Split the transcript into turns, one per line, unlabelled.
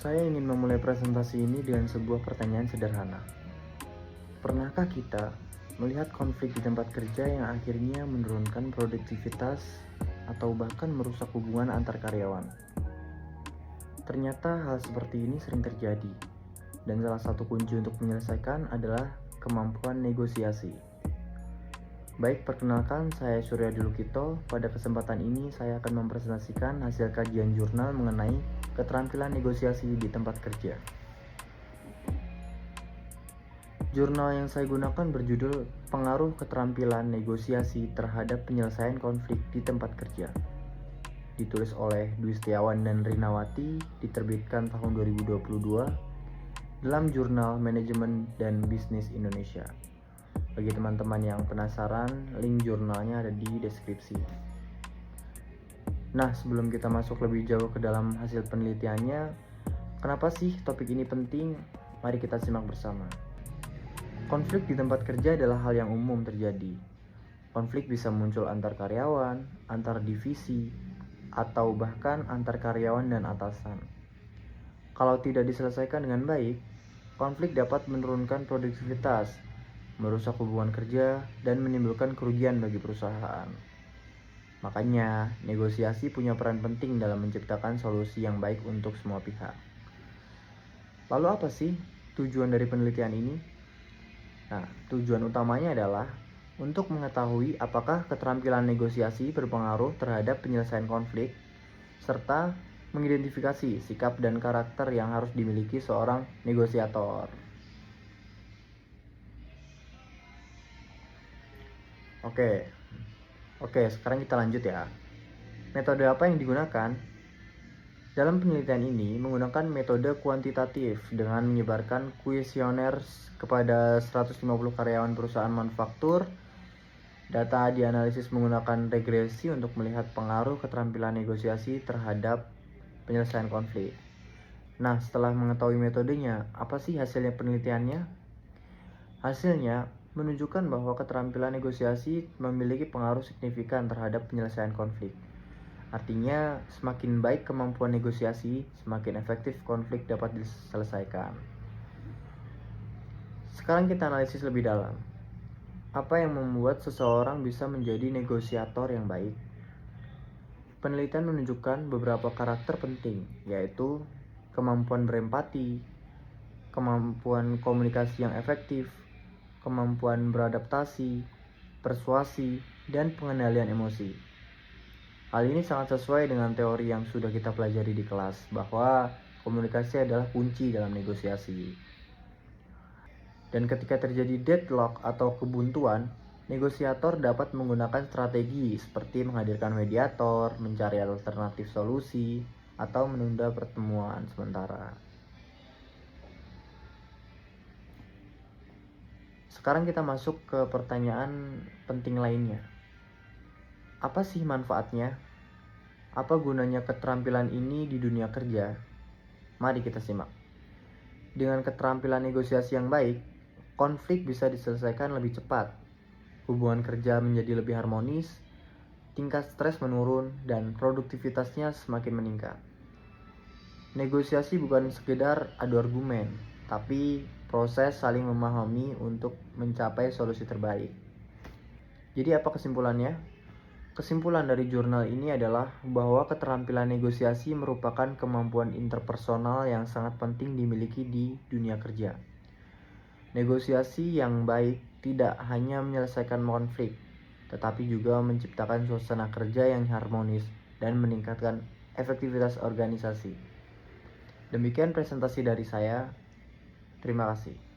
Saya ingin memulai presentasi ini dengan sebuah pertanyaan sederhana. Pernahkah kita melihat konflik di tempat kerja yang akhirnya menurunkan produktivitas atau bahkan merusak hubungan antar karyawan? Ternyata hal seperti ini sering terjadi, dan salah satu kunci untuk menyelesaikan adalah kemampuan negosiasi. Baik, perkenalkan, saya Surya Dilukito. Pada kesempatan ini saya akan mempresentasikan hasil kajian jurnal mengenai keterampilan negosiasi di tempat kerja. Jurnal yang saya gunakan berjudul Pengaruh Keterampilan Negosiasi Terhadap Penyelesaian Konflik di Tempat Kerja. Ditulis oleh Dwi Setiawan dan Rinawati, diterbitkan tahun 2022 dalam Jurnal Manajemen dan Bisnis Indonesia. Bagi teman-teman yang penasaran, link jurnalnya ada di deskripsi. Nah, sebelum kita masuk lebih jauh ke dalam hasil penelitiannya, kenapa sih topik ini penting? Mari kita simak bersama. Konflik di tempat kerja adalah hal yang umum terjadi. Konflik bisa muncul antar karyawan, antar divisi, atau bahkan antar karyawan dan atasan. Kalau tidak diselesaikan dengan baik, konflik dapat menurunkan produktivitas, merusak hubungan kerja, dan menimbulkan kerugian bagi perusahaan. Makanya, negosiasi punya peran penting dalam menciptakan solusi yang baik untuk semua pihak. Lalu apa sih tujuan dari penelitian ini? Nah, tujuan utamanya adalah untuk mengetahui apakah keterampilan negosiasi berpengaruh terhadap penyelesaian konflik, serta mengidentifikasi sikap dan karakter yang harus dimiliki seorang negosiator. Oke, sekarang kita lanjut ya. Metode apa yang digunakan? Dalam penelitian ini menggunakan metode kuantitatif dengan menyebarkan kuesioner kepada 150 karyawan perusahaan manufaktur. Data dianalisis menggunakan regresi untuk melihat pengaruh keterampilan negosiasi terhadap penyelesaian konflik. Nah, setelah mengetahui metodenya, apa sih hasilnya penelitiannya? Hasilnya menunjukkan bahwa keterampilan negosiasi memiliki pengaruh signifikan terhadap penyelesaian konflik. Artinya, semakin baik kemampuan negosiasi, semakin efektif konflik dapat diselesaikan. Sekarang kita analisis lebih dalam. Apa yang membuat seseorang bisa menjadi negosiator yang baik? Penelitian menunjukkan beberapa karakter penting, yaitu kemampuan berempati, kemampuan komunikasi yang efektif, kemampuan beradaptasi, persuasi, dan pengendalian emosi. Hal ini sangat sesuai dengan teori yang sudah kita pelajari di kelas, bahwa komunikasi adalah kunci dalam negosiasi. Dan ketika terjadi deadlock atau kebuntuan, negosiator dapat menggunakan strategi seperti menghadirkan mediator, mencari alternatif solusi, atau menunda pertemuan sementara. Sekarang kita masuk ke pertanyaan penting lainnya. Apa sih manfaatnya? Apa gunanya keterampilan ini di dunia kerja? Mari kita simak. Dengan keterampilan negosiasi yang baik, konflik bisa diselesaikan lebih cepat. Hubungan kerja menjadi lebih harmonis, tingkat stres menurun, dan produktivitasnya semakin meningkat. Negosiasi bukan sekedar adu argumen, tapi proses saling memahami untuk mencapai solusi terbaik. Jadi apa kesimpulannya? Kesimpulan dari jurnal ini adalah bahwa keterampilan negosiasi merupakan kemampuan interpersonal yang sangat penting dimiliki di dunia kerja. Negosiasi yang baik tidak hanya menyelesaikan konflik, tetapi juga menciptakan suasana kerja yang harmonis dan meningkatkan efektivitas organisasi. Demikian presentasi dari saya. Terima kasih.